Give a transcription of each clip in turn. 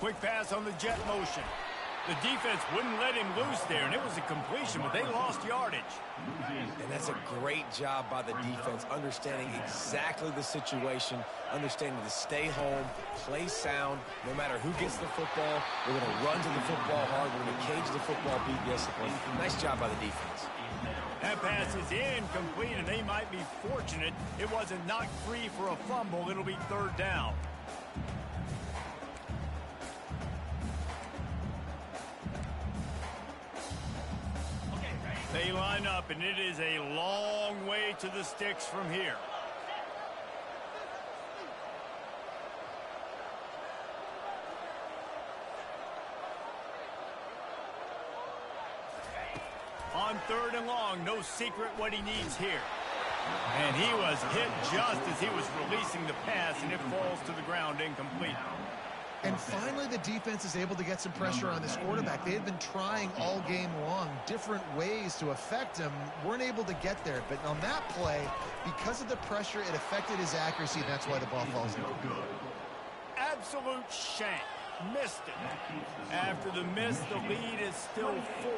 Quick pass on the jet motion. The defense wouldn't let him loose there, and it was a completion, but they lost yardage. And that's a great job by the defense, understanding exactly the situation, understanding to stay home, play sound. No matter who gets the football, we're going to run to the football hard. We're going to cage the football, be disciplined. Nice job by the defense. That pass is incomplete, and they might be fortunate it wasn't knocked free for a fumble. It'll be third down. They line up, and it is a long way to the sticks from here. On third and long, no secret what he needs here. And he was hit just as he was releasing the pass, and it falls to the ground incomplete. And finally, the defense is able to get some pressure on this quarterback. They had been trying all game long, different ways to affect him, weren't able to get there. But on that play, because of the pressure, it affected his accuracy, and that's why the ball falls in. Absolute shank. Missed it. After the miss, the lead is still 4.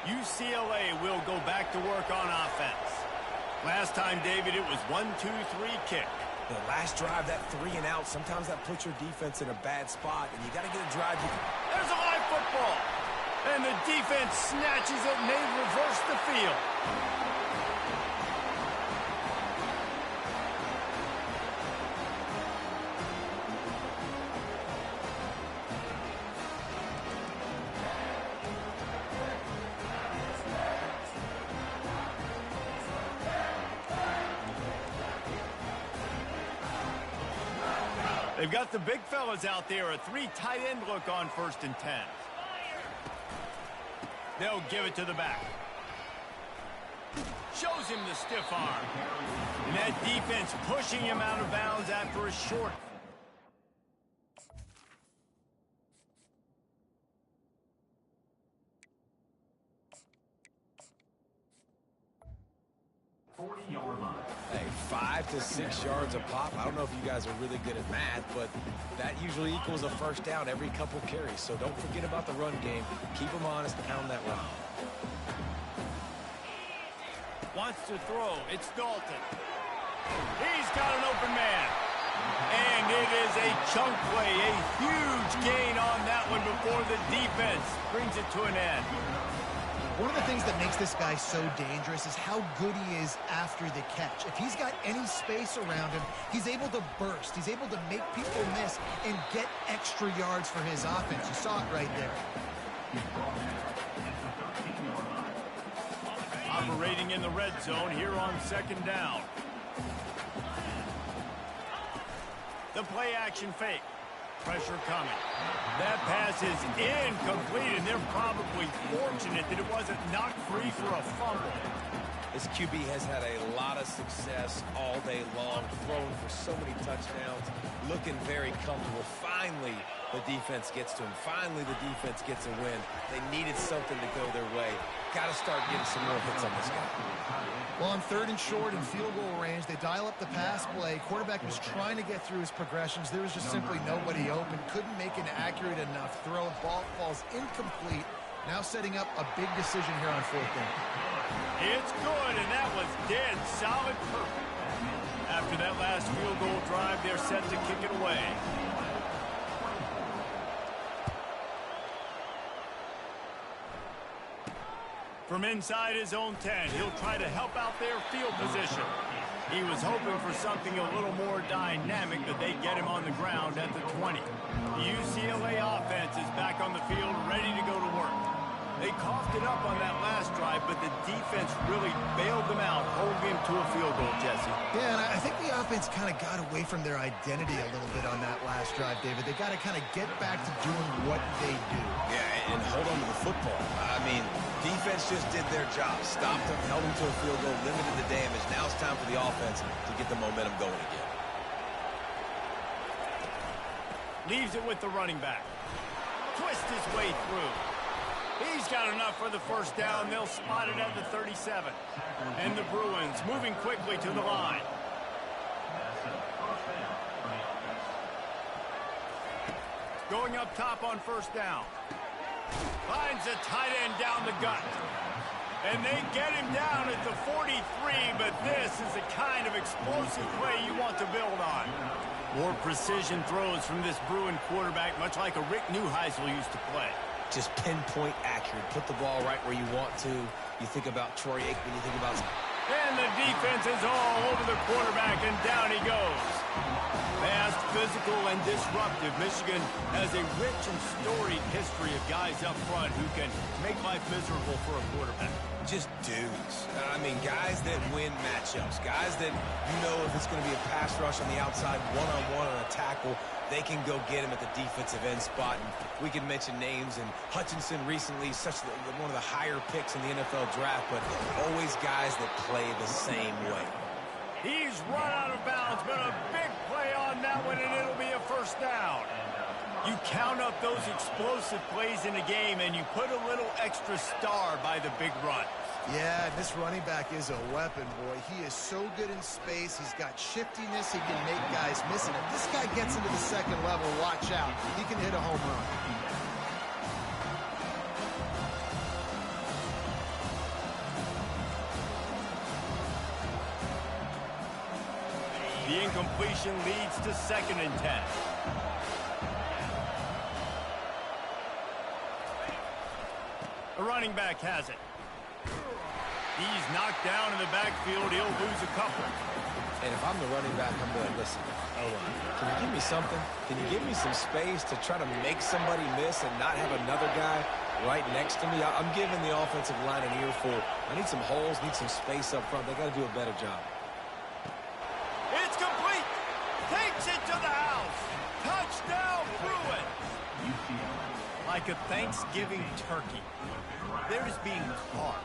UCLA will go back to work on offense. Last time, David, it was 1-2-3 kick. The last drive, that 3 and out, sometimes that puts your defense in a bad spot, and you got to get a drive. There's a live football. And the defense snatches it, and they reverse the field. They've got the big fellas out there, a 3 tight end look on 1st and 10. They'll give it to the back. Shows him the stiff arm. And that defense pushing him out of bounds after a short. Hey, 5 to 6 yards a pop. I don't know if you guys are really good at math, but that usually equals a first down every couple carries. So don't forget about the run game. Keep them honest, pound that run. Wants to throw. It's Dalton. He's got an open man. And it is a chunk play. A huge gain on that one before the defense brings it to an end. One of the things that makes this guy so dangerous is how good he is after the catch. If he's got any space around him, he's able to burst. He's able to make people miss and get extra yards for his offense. You saw it right there. Operating in the red zone here on 2nd down. The play action fake. Pressure coming. That pass is incomplete, and they're probably fortunate that it wasn't knocked free for a fumble. This QB has had a lot of success all day long, thrown for so many touchdowns, looking very comfortable. Finally, the defense gets to him. Finally, the defense gets a win. They needed something to go their way. Got to start getting some more hits on this guy. Well, on 3rd and short and field goal range, they dial up the pass play. Quarterback was trying to get through his progressions. There was just simply nobody open. Couldn't make an accurate enough throw. Ball falls incomplete. Now setting up a big decision here on 4th down. It's good, and that was dead solid perfect. After that last field goal drive, they're set to kick it away. From inside his own 10, he'll try to help out their field position. He was hoping for something a little more dynamic, but they get him on the ground at the 20. The UCLA offense is back on the field, ready to go to work. They coughed it up on that last drive, but the defense really bailed them out, holding him to a field goal, Jesse. Yeah, and I think the offense kind of got away from their identity a little bit on that last drive, David. They got to kind of get back to doing what they do. Yeah, and hold on to the football. I mean, defense just did their job. Stopped them, held them to a field goal, limited the damage. Now it's time for the offense to get the momentum going again. Leaves it with the running back. Twist his way through. He's got enough for the first down. They'll spot it at the 37. And the Bruins moving quickly to the line. Going up top on first down. Finds a tight end down the gut. And they get him down at the 43, but this is the kind of explosive play you want to build on. More precision throws from this Bruin quarterback, much like a Rick Neuheisel used to play. Just pinpoint accurate. Put the ball right where you want to. You think about Troy Aikman, you think about... And the defense is all over the quarterback, and down he goes. Fast, physical, and disruptive. Michigan has a rich and storied history of guys up front who can make life miserable for a quarterback. Just dudes. I mean, guys that win matchups. Guys that, you know, if it's going to be a pass rush on the outside, one-on-one on a tackle, they can go get him at the defensive end spot. And we can mention names, and Hutchinson recently, one of the higher picks in the NFL draft, but always guys that play the same way. He's run out of bounds, but a big play on that one, and it'll be a first down. You count up those explosive plays in a game, and you put a little extra star by the big run. Yeah, this running back is a weapon, boy. He is so good in space. He's got shiftiness. He can make guys miss it. If this guy gets into the second level, watch out. He can hit a home run. The incompletion leads to 2nd and 10. The running back has it. He's knocked down in the backfield. He'll lose a couple. And if I'm the running back, I'm going, listen, hold on. Can you give me something? Can you give me some space to try to make somebody miss and not have another guy right next to me? I'm giving the offensive line an earful. I need some holes, need some space up front. They got to do a better job. It's complete. Takes it to the house. Touchdown, Bruin. Like a Thanksgiving turkey. They're just being carved.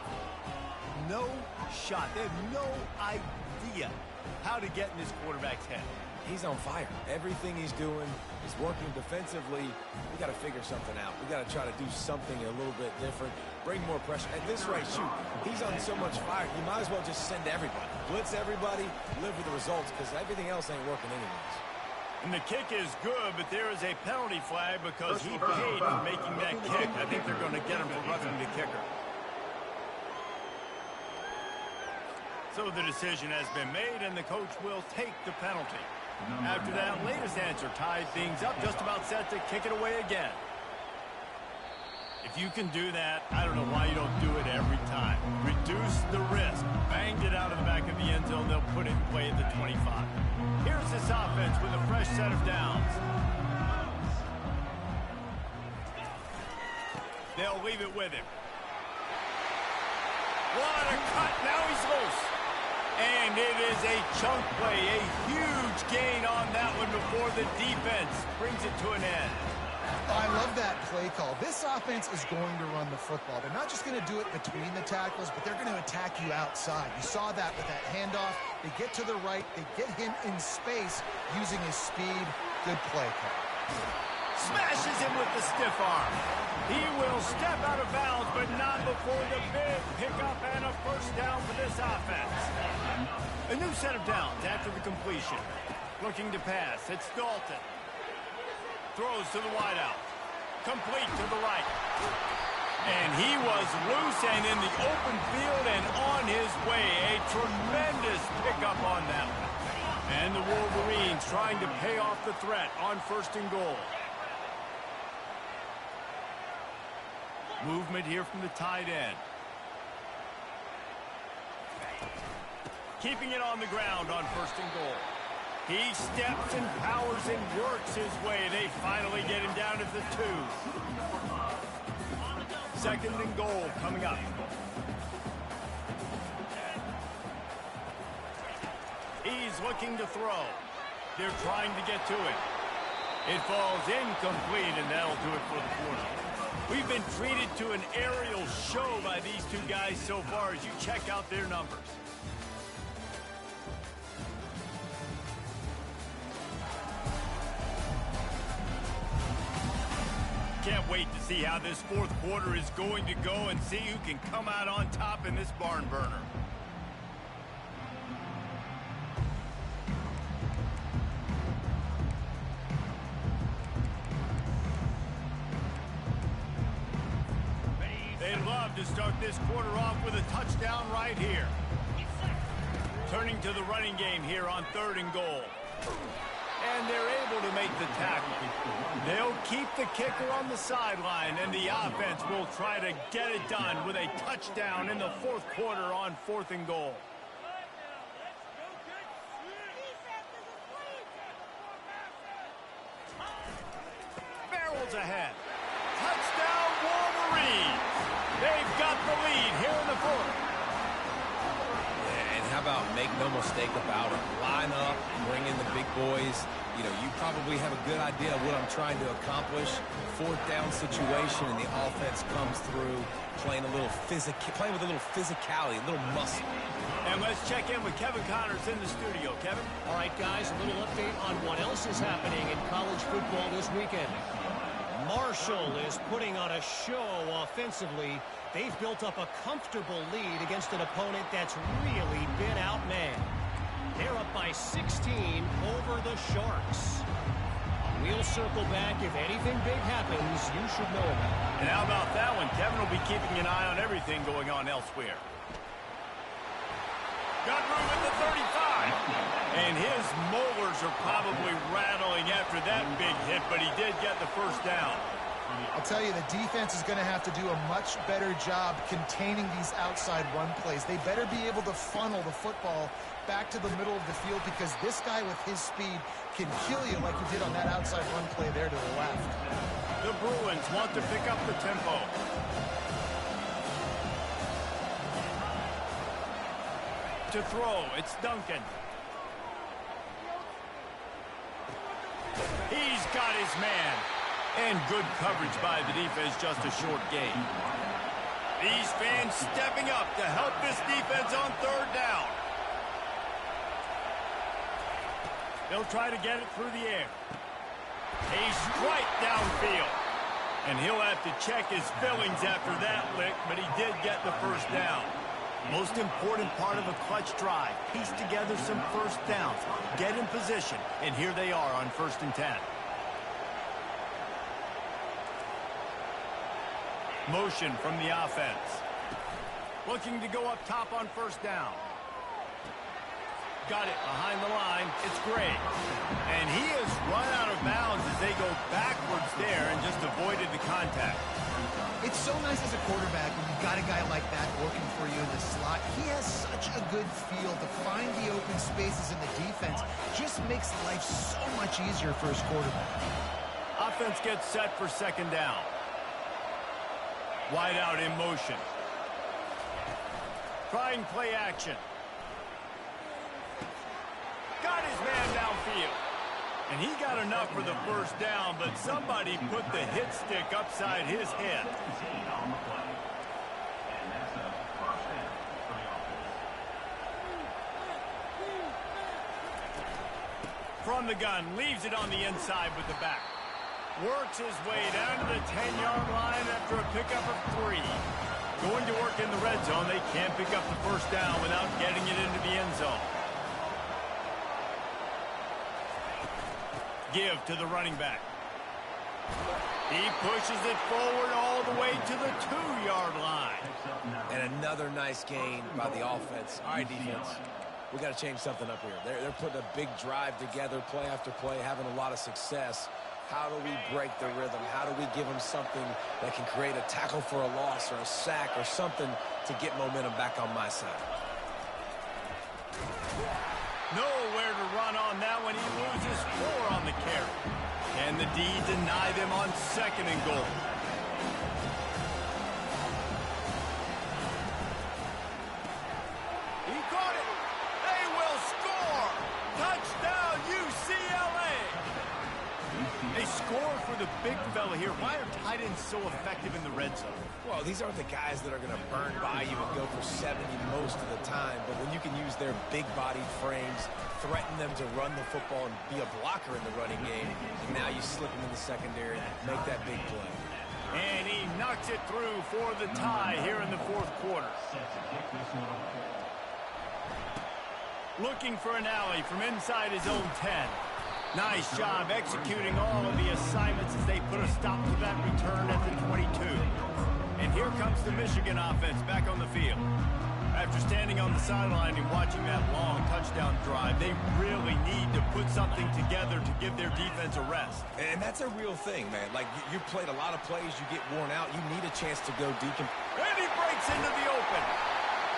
No shot. They have no idea how to get in this quarterback's head. He's on fire. Everything he's doing is working defensively. We got to figure something out. We got to try to do something a little bit different. Bring more pressure. At this rate, shoot, he's on so much fire. You might as well just send everybody. Blitz everybody, live with the results, because everything else ain't working anyways. And the kick is good, but there is a penalty flag because he paid for making that kick. I think they're going to get him for roughing the kicker. So the decision has been made, and the coach will take the penalty. After that latest answer tied things up, just about set to kick it away again. If you can do that, I don't know why you don't do it every time. Reduce the risk. Banged it out of the back of the end zone. They'll put it in play at the 25. Here's this offense with a fresh set of downs. They'll leave it with him. What a cut. Now he's loose. And it is a chunk play, a huge gain on that one before the defense brings it to an end. I love that play call. This offense is going to run the football. They're not just going to do it between the tackles, but they're going to attack you outside. You saw that with that handoff. They get to the right. They get him in space using his speed. Good play call. Smashes him with the stiff arm. He will step out of bounds, but not before the big pickup and a first down for this offense. A new set of downs after the completion. Looking to pass. It's Dalton. Throws to the wideout. Complete to the right. And he was loose and in the open field and on his way. A tremendous pickup on that one. And the Wolverines trying to pay off the threat on 1st and goal. Movement here from the tight end. Keeping it on the ground on 1st and goal. He steps and powers and works his way. They finally get him down at the 2. 2nd and goal coming up. He's looking to throw. They're trying to get to it. It falls incomplete, and that'll do it for the quarter. We've been treated to an aerial show by these two guys so far as you check out their numbers. Can't can't wait to see how this fourth quarter is going to go and see who can come out on top in this barn burner. They'd love to start this quarter off with a touchdown right here. Turning to the running game here on 3rd and goal. And they're able to make the tackle. They'll keep the kicker on the sideline, and the offense will try to get it done with a touchdown in the 4th quarter on 4th and goal. Barrels ahead. Touchdown, Wolverines! They've got the lead here in the 4th. And how about make no mistake about it? Line up, bring in the big boys. You know, you probably have a good idea of what I'm trying to accomplish. 4th down situation, and the offense comes through playing with a little physicality, a little muscle. And let's check in with Kevin Connors in the studio. Kevin? All right, guys, a little update on what else is happening in college football this weekend. Marshall is putting on a show offensively. They've built up a comfortable lead against an opponent that's really been outmanned. They're up by 16 over the Sharks. We'll circle back. If anything big happens, you should know about it. And how about that one? Kevin will be keeping an eye on everything going on elsewhere. Got room at the 35. And his molars are probably rattling after that big hit, but he did get the first down. I'll tell you, the defense is going to have to do a much better job containing these outside run plays. They better be able to funnel the football back to the middle of the field, because this guy with his speed can kill you like he did on that outside run play there to the left. The Bruins want to pick up the tempo. To throw, it's Duncan. He's got his man. And good coverage by the defense, just a short gain. These fans stepping up to help this defense on 3rd down. They'll try to get it through the air. A strike downfield. And he'll have to check his fillings after that lick, but he did get the first down. Most important part of a clutch drive. Piece together some first downs. Get in position. And here they are on 1st and 10. Motion from the offense. Looking to go up top on 1st down. Got it behind the line. It's Gray. And he has run out of bounds as they go backwards there and just avoided the contact. It's so nice as a quarterback when you've got a guy like that working for you in the slot. He has such a good feel to find the open spaces in the defense. Just makes life so much easier for his quarterback. Offense gets set for 2nd down. Wide out in motion. Trying play action. Got his man downfield. And he got enough for the first down, but somebody put the hit stick upside his head. From the gun, leaves it on the inside with the back. Works his way down to the 10-yard line after a pickup of 3. Going to work in the red zone. They can't pick up the first down without getting it into the end zone. Give to the running back. He pushes it forward all the way to the 2-yard line. And another nice gain by the offense. All right, defense. We got to change something up here. They're putting a big drive together, play after play, having a lot of success. How do we break the rhythm? How do we give them something that can create a tackle for a loss or a sack or something to get momentum back on my side? Nowhere to run on that one. He loses 4 on the carry. And the D deny them on 2nd and goal. He caught it. They will score. Touchdown, UCLA. They score for the big fella here. Why are tight ends so effective in the red zone? Well, these aren't the guys that are going to burn by you and go for 70 most of the time, but when you can use their big-bodied frames, threaten them to run the football and be a blocker in the running game, and now you slip them in the secondary and make that big play. And he knocks it through for the tie here in the fourth quarter. Looking for an alley from inside his own 10. Nice job executing all of the assignments as they put a stop to that return at the 22. And here comes the Michigan offense back on the field. After standing on the sideline and watching that long touchdown drive, they really need to put something together to give their defense a rest. And that's a real thing, man. Like, you played a lot of plays, you get worn out, you need a chance to go deep. And he breaks into the open.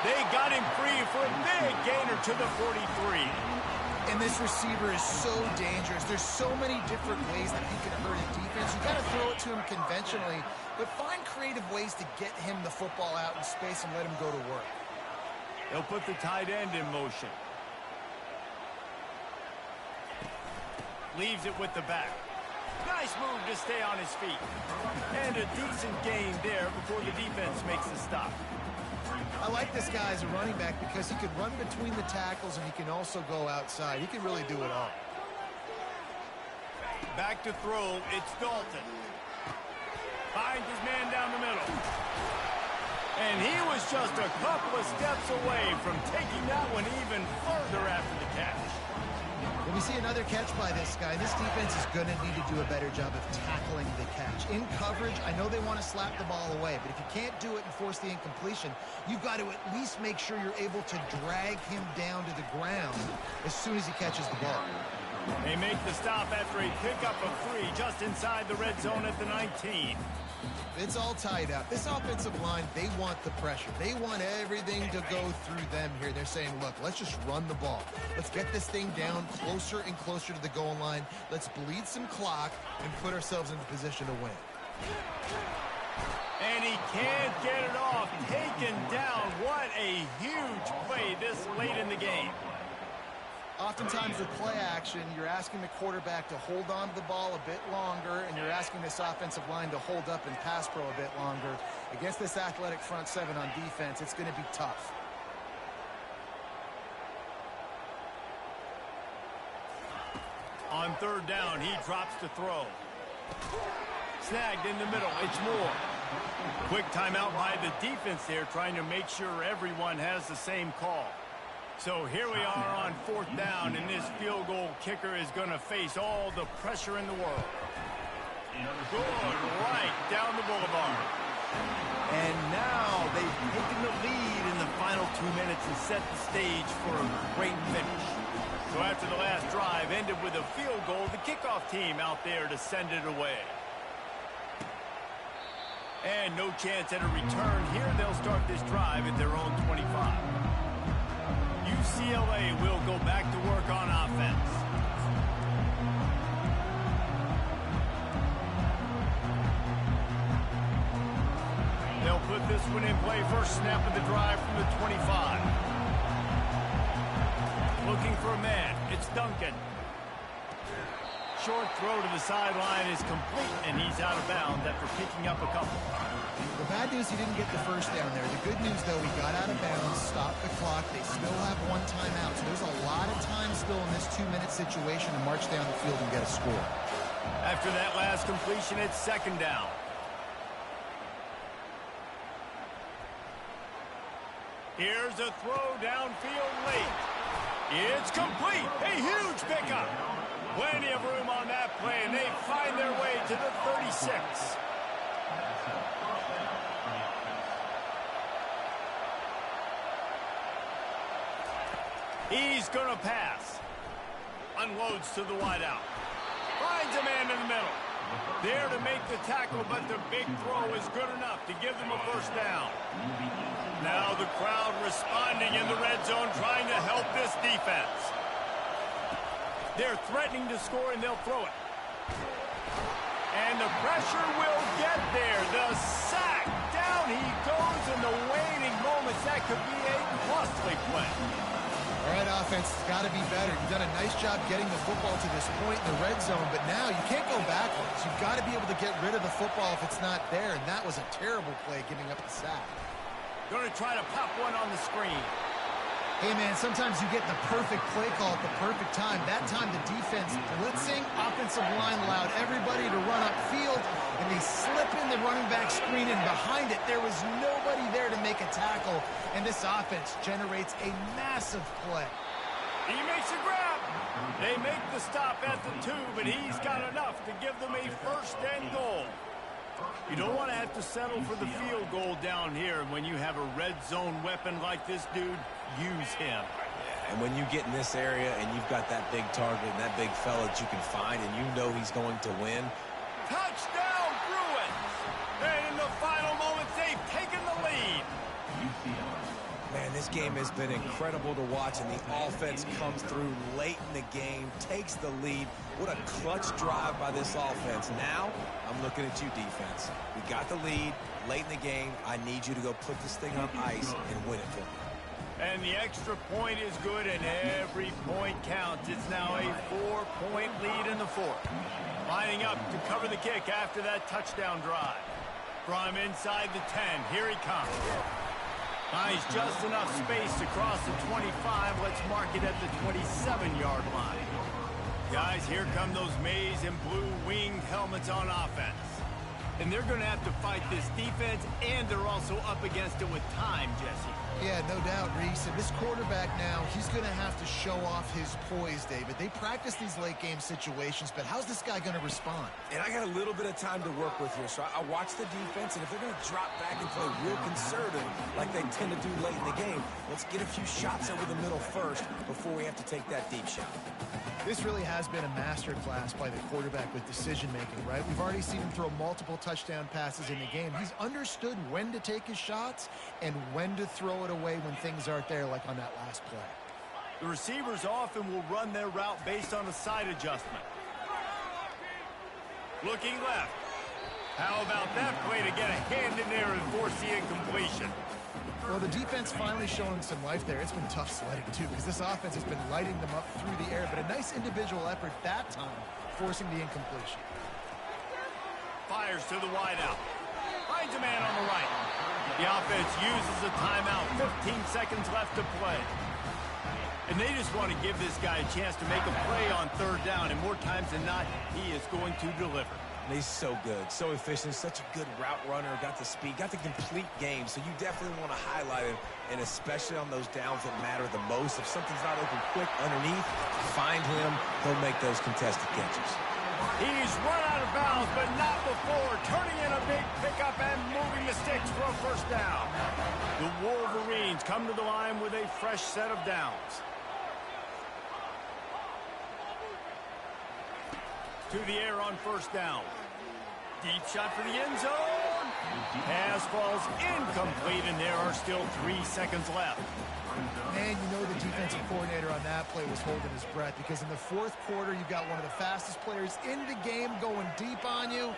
They got him free for a big gainer to the 43. And this receiver is so dangerous. There's so many different ways that he can hurt a defense. You got to throw it to him conventionally, but find creative ways to get him the football out in space and let him go to work. They'll put the tight end in motion. Leaves it with the back. Nice move to stay on his feet. And a decent gain there before the defense makes the stop. I like this guy as a running back because he can run between the tackles and he can also go outside. He can really do it all. Back to throw, it's Dalton. Finds his man down the middle. And he was just a couple of steps away from taking that one even further after the catch. When we see another catch by this guy, this defense is going to need to do a better job of tackling the catch. In coverage, I know they want to slap the ball away, but if you can't do it and force the incompletion, you've got to at least make sure you're able to drag him down to the ground as soon as he catches the ball. They make the stop after a pickup of 3 just inside the red zone at the 19. It's all tied up. This offensive line, they want the pressure. They want everything to go through them here. They're saying, look, let's just run the ball. Let's get this thing down closer and closer to the goal line. Let's bleed some clock and put ourselves into position to win. And he can't get it off. Taken down. What a huge play this late in the game. Oftentimes with play action, you're asking the quarterback to hold on to the ball a bit longer, and you're asking this offensive line to hold up and pass pro a bit longer. Against this athletic front seven on defense, it's going to be tough. On third down, he drops to throw. Snagged in the middle. It's Moore. Quick timeout by the defense there, trying to make sure everyone has the same call. So here we are on fourth down, and this field goal kicker is going to face all the pressure in the world. Good right down the boulevard. And now they've taken the lead in the final 2 minutes and set the stage for a great finish. So after the last drive ended with a field goal, the kickoff team out there to send it away. And no chance at a return here. They'll start this drive at their own 25. UCLA will go back to work on offense. They'll put this one in play. First snap of the drive from the 25. Looking for a man. It's Duncan. Short throw to the sideline is complete, and he's out of bounds after picking up a couple. The bad news, he didn't get the first down there. The good news, though, he got out of bounds, stopped the clock. They still have one timeout, so there's a lot of time still in this 2-minute situation to march down the field and get a score. After that last completion, it's second down. Here's a throw downfield late. It's complete. A huge pickup. Plenty of room on that play, and they find their way to the 36. He's going to pass. Unloads to the wideout. Finds a man in the middle. There to make the tackle, but the big throw is good enough to give them a first down. Now the crowd responding in the red zone, trying to help this defense. They're threatening to score, and they'll throw it. And the pressure will get there. The sack. Down he goes in the waning moments. That could be a costly play. All right, offense, it's got to be better. You've done a nice job getting the football to this point in the red zone, but now you can't go backwards. You've got to be able to get rid of the football if it's not there, and that was a terrible play, giving up the sack. Going to try to pop one on the screen. Hey, man, sometimes you get the perfect play call at the perfect time. That time the defense blitzing, offensive line allowed everybody to run upfield, and they slip in the running back screen, and behind it, there was nobody there to make a tackle, and this offense generates a massive play. He makes a grab. They make the stop at the 2, but he's got enough to give them a 1st and goal. You don't want to have to settle for the field goal down here. When you have a red zone weapon like this dude, use him. And when you get in this area and you've got that big target and that big fella that you can find and you know he's going to win. Touchdown, Bruins! And in the final moments, they've taken the lead. Man, this game has been incredible to watch, and the offense comes through late in the game, takes the lead. What a clutch drive by this offense. Now, I'm looking at you, defense. We got the lead late in the game. I need you to go put this thing on ice and win it for me. And the extra point is good, and every point counts. It's now a 4-point lead in the 4th. Lining up to cover the kick after that touchdown drive. From inside the 10, here he comes. Finds just enough space to cross the 25. Let's mark it at the 27-yard line. Guys, here come those maize and blue winged helmets on offense. And they're going to have to fight this defense, and they're also up against it with time, Jesse. Yeah, no doubt, Reese. And this quarterback now, he's going to have to show off his poise, David. They practice these late-game situations, but how's this guy going to respond? And I got a little bit of time to work with here, so I watch the defense, and if they're going to drop back and play real conservative like they tend to do late in the game, let's get a few shots over the middle first before we have to take that deep shot. This really has been a masterclass by the quarterback with decision-making, right? We've already seen him throw multiple touchdown passes in the game. He's understood when to take his shots and when to throw it away when things aren't there, like on that last play. The receivers often will run their route based on a side adjustment. Looking left. How about that play to get a hand in there and force the incompletion? Well, the defense finally showing some life there. It's been tough sledding, too, because this offense has been lighting them up through the air, but a nice individual effort that time, forcing the incompletion. Fires to the wideout. Finds a man on the right. The offense uses a timeout. 15 seconds left to play. And they just want to give this guy a chance to make a play on 3rd down, and more times than not, he is going to deliver. And he's so good, so efficient, such a good route runner, got the speed, got the complete game, so you definitely want to highlight him, and especially on those downs that matter the most. If something's not open quick underneath, find him, he'll make those contested catches. He's run out of bounds, but not before turning in a big pickup and moving the sticks for a 1st down. The Wolverines come to the line with a fresh set of downs. To the air on 1st down. Deep shot for the end zone. Pass falls incomplete, and there are still 3 seconds left. Man, you know the defensive coordinator on that play was holding his breath, because in the 4th quarter, you've got one of the fastest players in the game going deep on you,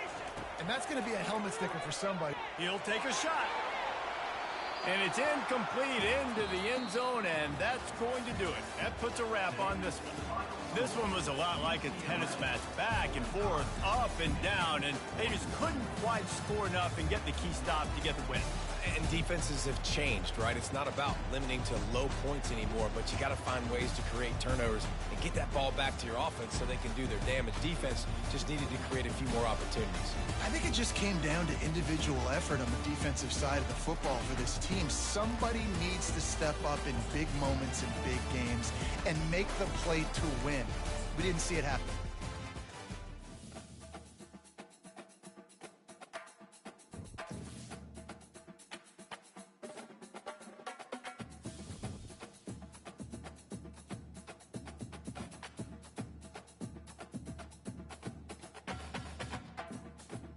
and that's going to be a helmet sticker for somebody. He'll take a shot. And it's incomplete into the end zone, and that's going to do it. That puts a wrap on this one. This one was a lot like a tennis match, back and forth, up and down, and they just couldn't quite score enough and get the key stop to get the win. And defenses have changed, right? It's not about limiting to low points anymore, but you got to find ways to create turnovers and get that ball back to your offense so they can do their damage. Defense just needed to create a few more opportunities. I think it just came down to individual effort on the defensive side of the football for this team. Somebody needs to step up in big moments in big games and make the play to win. We didn't see it happen.